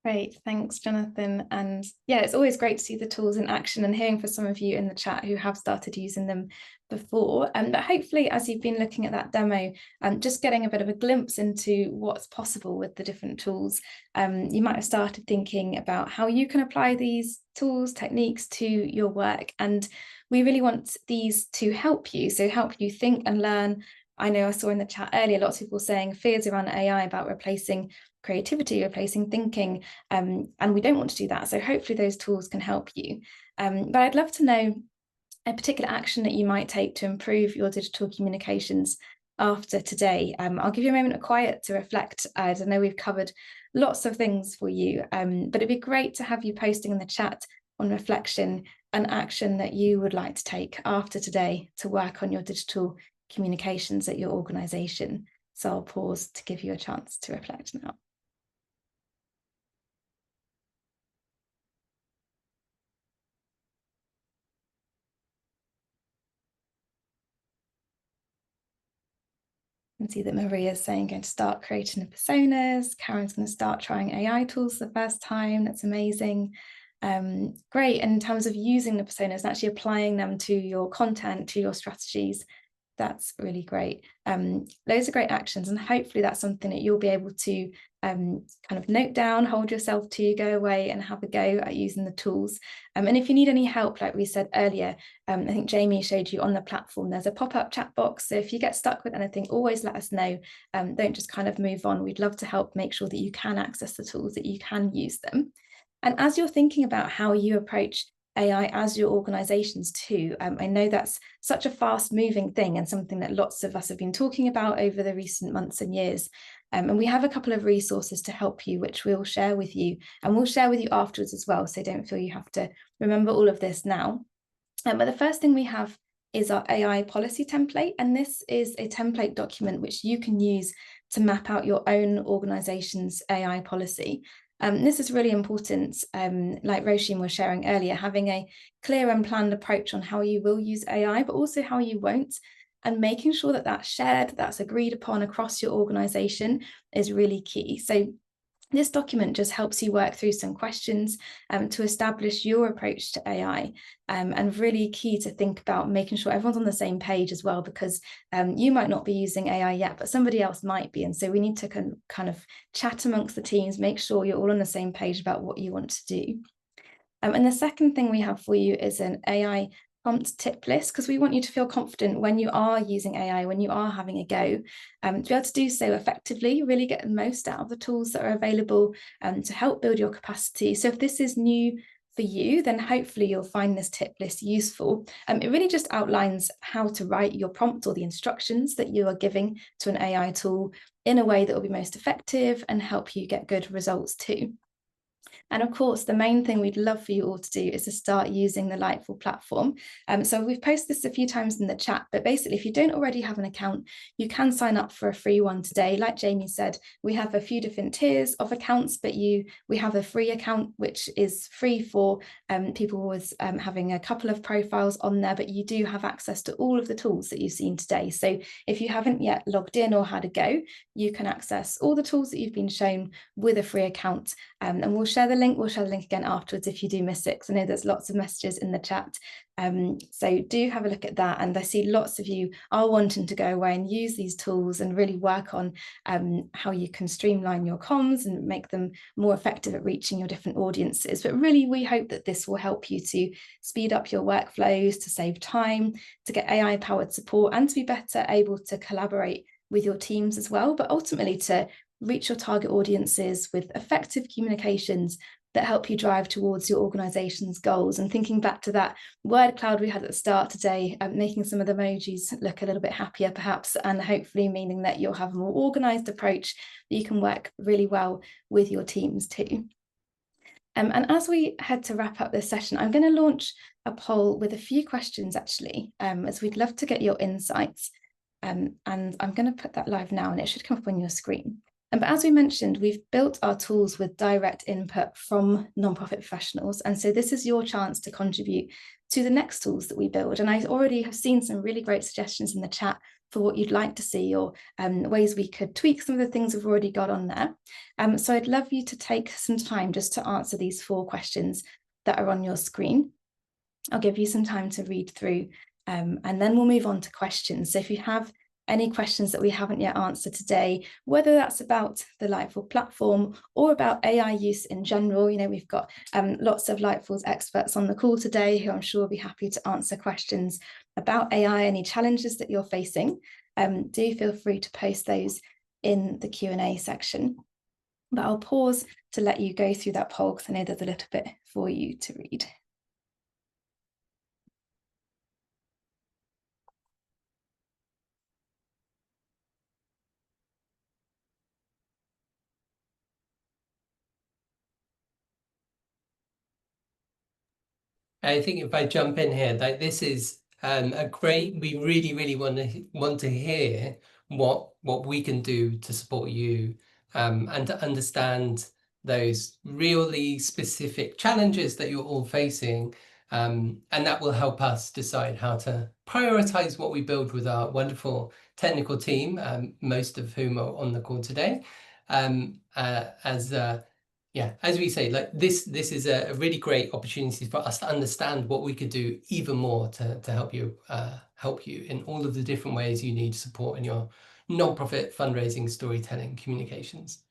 Great, thanks, Jonathan. And yeah, it's always great to see the tools in action and hearing from some of you in the chat who have started using them before. But hopefully, as you've been looking at that demo, just getting a bit of a glimpse into what's possible with the different tools, you might have started thinking about how you can apply these tools, techniques to your work. And we really want these to help you. So help you think and learn. I know I saw in the chat earlier, lots of people saying fears around AI about replacing creativity, replacing thinking, and we don't want to do that. So hopefully those tools can help you. But I'd love to know a particular action that you might take to improve your digital communications after today. I'll give you a moment of quiet to reflect. I know we've covered lots of things for you, but it'd be great to have you posting in the chat on reflection an action that you would like to take after today to work on your digital communications at your organisation. So I'll pause to give you a chance to reflect now. You can see that Maria's saying going to start creating the personas. Karen's going to start trying AI tools for the first time. That's amazing. Great. And in terms of using the personas and actually applying them to your content, to your strategies, that's really great. Those are great actions, and hopefully that's something that you'll be able to kind of note down, hold yourself to, go away and have a go at using the tools. And if you need any help, like we said earlier, I think Jamie showed you on the platform, there's a pop-up chat box. So if you get stuck with anything, always let us know. Don't just kind of move on. We'd love to help make sure that you can access the tools, that you can use them. And as you're thinking about how you approach AI as your organizations too, I know that's such a fast moving thing and something that lots of us have been talking about over the recent months and years. And we have a couple of resources to help you, which we'll share with you, and we'll share with you afterwards as well. So don't feel you have to remember all of this now. But the first thing we have is our AI policy template. And this is a template document which you can use to map out your own organization's AI policy. This is really important, like Roisin was sharing earlier, having a clear and planned approach on how you will use AI, but also how you won't. and making sure that that's shared, that's agreed upon across your organization is really key. So this document just helps you work through some questions to establish your approach to AI, and really key to think about making sure everyone's on the same page as well, because you might not be using AI yet, but somebody else might be. And so we need to kind of chat amongst the teams, make sure you're all on the same page about what you want to do. And the second thing we have for you is an AI prompt tip list, because we want you to feel confident when you are using AI, when you are having a go, to be able to do so effectively, really get the most out of the tools that are available to help build your capacity. So if this is new for you, then hopefully you'll find this tip list useful. It really just outlines how to write your prompt or the instructions that you are giving to an AI tool in a way that will be most effective and help you get good results too. And of course, the main thing we'd love for you all to do is to start using the Lightful platform. So we've posted this a few times in the chat, but basically, if you don't already have an account, you can sign up for a free one today. Like Jamie said, we have a few different tiers of accounts, but we have a free account, which is free for people with having a couple of profiles on there, but you do have access to all of the tools that you've seen today. So if you haven't yet logged in or had a go, you can access all the tools that you've been shown with a free account. And we'll share the link again afterwards if you do miss it, because I know there's lots of messages in the chat. So do have a look at that. And I see lots of you are wanting to go away and use these tools and really work on how you can streamline your comms and make them more effective at reaching your different audiences. But really, we hope that this will help you to speed up your workflows, to save time, to get AI-powered support, and to be better able to collaborate with your teams as well, but ultimately to reach your target audiences with effective communications that help you drive towards your organization's goals. And thinking back to that word cloud we had at the start today, making some of the emojis look a little bit happier perhaps, and hopefully meaning that you'll have a more organized approach that you can work really well with your teams too. And as we head to wrap up this session, I'm going to launch a poll with a few questions actually, as we'd love to get your insights. And I'm going to put that live now, and it should come up on your screen. But as we mentioned, we've built our tools with direct input from nonprofit professionals. And so this is your chance to contribute to the next tools that we build. And I already have seen some really great suggestions in the chat for what you'd like to see, or ways we could tweak some of the things we've already got on there. So I'd love you to take some time just to answer these 4 questions that are on your screen. I'll give you some time to read through, and then we'll move on to questions. So if you have any questions that we haven't yet answered today, whether that's about the Lightful platform or about AI use in general, we've got lots of Lightful's experts on the call today who I'm sure will be happy to answer questions about AI, any challenges that you're facing. Do feel free to post those in the Q&A section. But I'll pause to let you go through that poll, because I know there's a little bit for you to read. I think if I jump in here, like this is a great. We really want to hear what we can do to support you, and to understand those really specific challenges that you're all facing, and that will help us decide how to prioritize what we build with our wonderful technical team, most of whom are on the call today, as we say, like this is a really great opportunity for us to understand what we could do even more to help you in all of the different ways you need support in your nonprofit fundraising, storytelling, communications.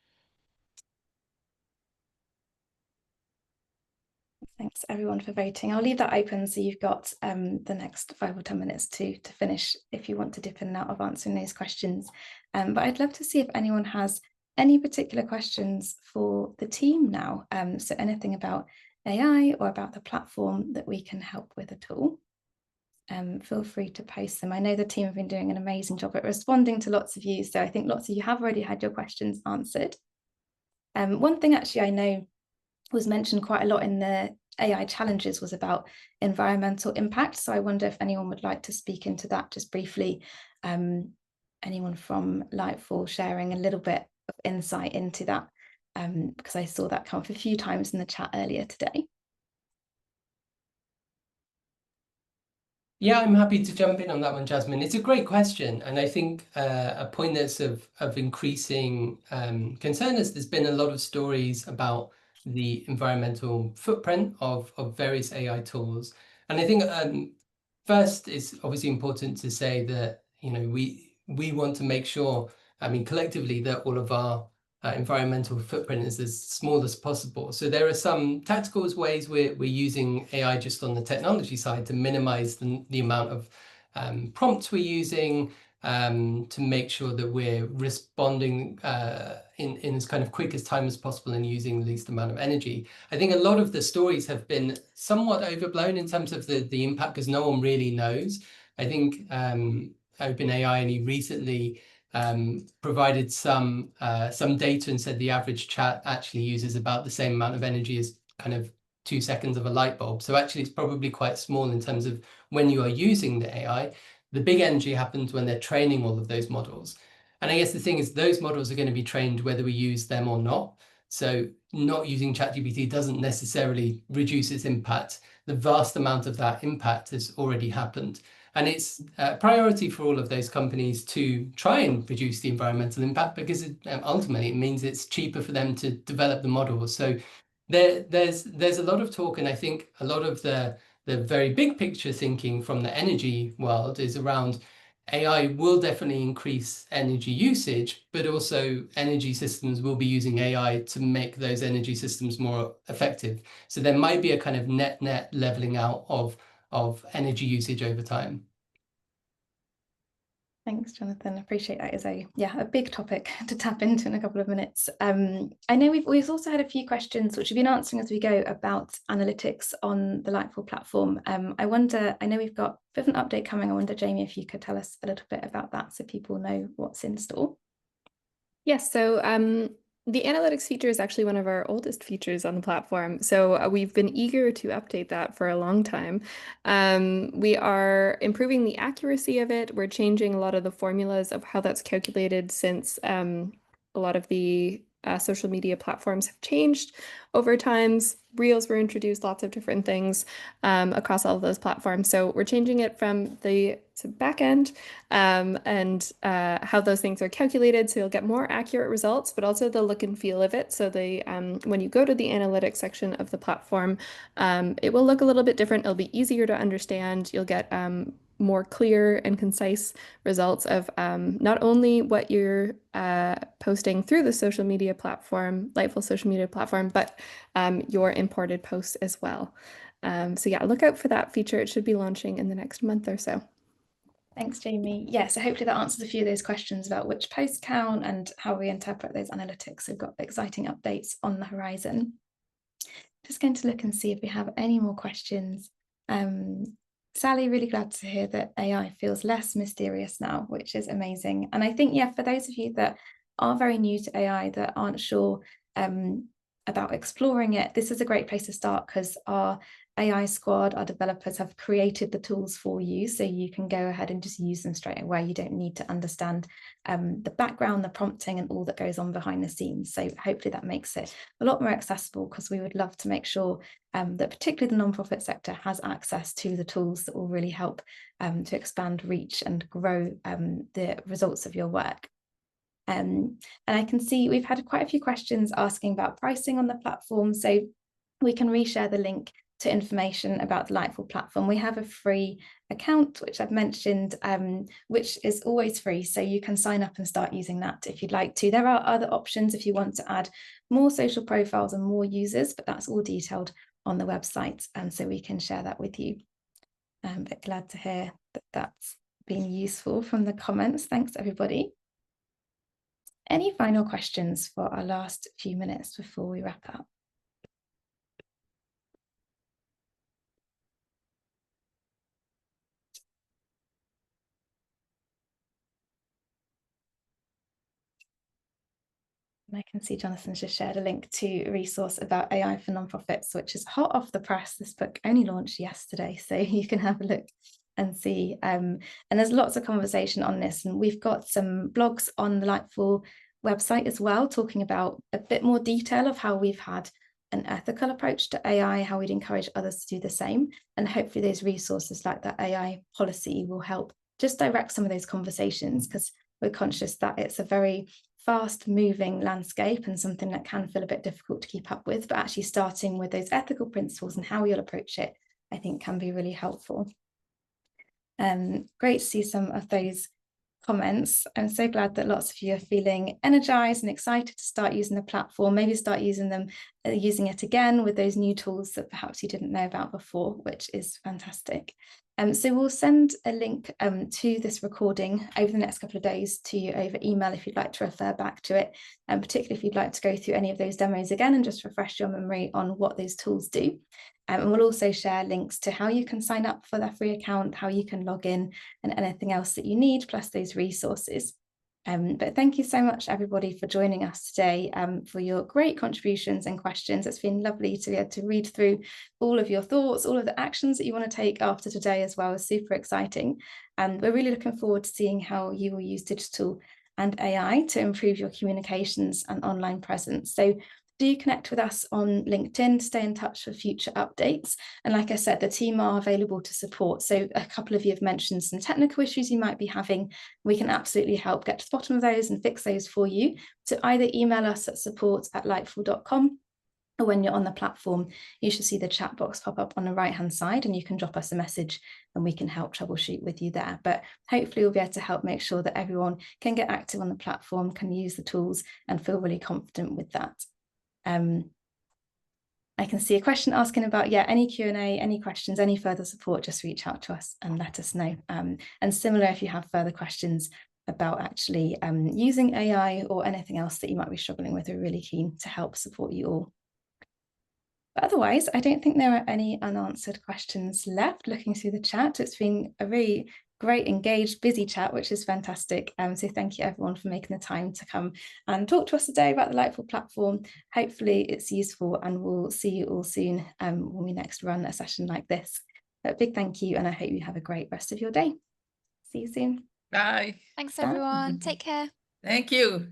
Thanks everyone for voting. I'll leave that open so you've got the next 5 or 10 minutes to finish if you want to dip in and out of answering those questions. But I'd love to see if anyone has any particular questions for the team now. So anything about AI or about the platform that we can help with at all. Feel free to post them. I know the team have been doing an amazing job at responding to lots of you. So I think lots of you have already had your questions answered. One thing actually I know was mentioned quite a lot in the AI challenges was about environmental impact. So I wonder if anyone would like to speak into that just briefly. Anyone from Lightful sharing a little bit of insight into that, because I saw that come up a few times in the chat earlier today. Yeah, I'm happy to jump in on that one, Jasmine. It's a great question. And I think a point that's of increasing concern is there's been a lot of stories about the environmental footprint of various AI tools. And I think first, it's obviously important to say that, you know, we want to make sure, I mean, collectively, that all of our environmental footprint is as small as possible. So there are some tactical ways we're using AI just on the technology side to minimize the amount of prompts we're using, to make sure that we're responding in as kind of quick as time as possible and using the least amount of energy. I think a lot of the stories have been somewhat overblown in terms of the impact, because no one really knows. I think OpenAI only recently provided some data and said the average chat actually uses about the same amount of energy as kind of 2 seconds of a light bulb. So actually it's probably quite small in terms of when you are using the AI. The big energy happens when they're training all of those models. And I guess the thing is, those models are going to be trained whether we use them or not. So not using ChatGPT doesn't necessarily reduce its impact. The vast amount of that impact has already happened. And it's a priority for all of those companies to try and reduce the environmental impact, because ultimately it means it's cheaper for them to develop the models. So there's a lot of talk, and I think a lot of the very big picture thinking from the energy world is around AI will definitely increase energy usage, but also energy systems will be using AI to make those energy systems more effective. So there might be a kind of net leveling out of energy usage over time. Thanks, Jonathan. I appreciate that. Is a big topic to tap into in a couple of minutes. I know we've also had a few questions which we've been answering as we go about analytics on the Lightful platform. I know we've got a bit of an update coming. I wonder, Jamie, if you could tell us a little bit about that so people know what's in store. Yes, so the analytics feature is actually one of our oldest features on the platform. So we've been eager to update that for a long time. We are improving the accuracy of it. We're changing a lot of the formulas of how that's calculated, since a lot of the social media platforms have changed over time. Reels were introduced, lots of different things across all of those platforms. So we're changing it from the back end and how those things are calculated, so you'll get more accurate results, but also the look and feel of it. So when you go to the analytics section of the platform, it will look a little bit different. It'll be easier to understand. You'll get more clear and concise results of not only what you're posting through the social media platform, Lightful social media platform, but your imported posts as well. So yeah, look out for that feature. It should be launching in the next month or so. Thanks, Jamie. Yeah, so hopefully that answers a few of those questions about which post count and how we interpret those analytics. We've got exciting updates on the horizon. Just going to look and see if we have any more questions. Sally, really glad to hear that AI feels less mysterious now, which is amazing. And I think, yeah, for those of you that are very new to AI, that aren't sure about exploring it, this is a great place to start, because our AI squad, our developers, have created the tools for you, so you can go ahead and just use them straight away. You don't need to understand the background, the prompting, and all that goes on behind the scenes. So hopefully that makes it a lot more accessible, because we would love to make sure that particularly the nonprofit sector has access to the tools that will really help to expand reach and grow the results of your work. And I can see we've had quite a few questions asking about pricing on the platform, so we can reshare the link to information about the Lightful platform. We have a free account, which I've mentioned, which is always free, so you can sign up and start using that if you'd like to. There are other options if you want to add more social profiles and more users, but that's all detailed on the website, and so we can share that with you. But glad to hear that that's been useful from the comments. Thanks, everybody. Any final questions for our last few minutes before we wrap up? And I can see Jonathan's just shared a link to a resource about AI for nonprofits, which is hot off the press. This book only launched yesterday, so you can have a look and see. And there's lots of conversation on this, and we've got some blogs on the Lightful website as well, talking about a bit more detail of how we've had an ethical approach to AI, how we'd encourage others to do the same. And hopefully those resources like that AI policy will help just direct some of those conversations, because we're conscious that it's a very fast moving landscape and something that can feel a bit difficult to keep up with, but actually starting with those ethical principles and how you'll approach it, I think can be really helpful. Great to see some of those comments. I'm so glad that lots of you are feeling energized and excited to start using the platform, maybe start using it again with those new tools that perhaps you didn't know about before, which is fantastic. So we'll send a link to this recording over the next couple of days to you over email if you'd like to refer back to it, and particularly if you'd like to go through any of those demos again and just refresh your memory on what those tools do. And we'll also share links to how you can sign up for that free account, how you can log in, and anything else that you need, plus those resources. But thank you so much, everybody, for joining us today, for your great contributions and questions. It's been lovely to be able to read through all of your thoughts, all of the actions that you want to take after today as well. It's super exciting. And we're really looking forward to seeing how you will use digital and AI to improve your communications and online presence. So do connect with us on LinkedIn, stay in touch for future updates. And like I said, the team are available to support. So a couple of you have mentioned some technical issues you might be having. We can absolutely help get to the bottom of those and fix those for you. So either email us at support@lightful.com, or when you're on the platform, you should see the chat box pop up on the right-hand side and you can drop us a message and we can help troubleshoot with you there. But hopefully we'll be able to help make sure that everyone can get active on the platform, can use the tools and feel really confident with that. I can see a question asking about, any Q&A, any questions, any further support, just reach out to us and let us know. And similar, if you have further questions about actually using AI or anything else that you might be struggling with, we're really keen to help support you all. But otherwise, I don't think there are any unanswered questions left. Looking through the chat, it's been a really great, engaged, busy chat, which is fantastic. So thank you everyone for making the time to come and talk to us today about the Lightful platform. Hopefully it's useful and we'll see you all soon when we next run a session like this. But a big thank you and I hope you have a great rest of your day. See you soon. Bye. Thanks everyone. Take care. Thank you.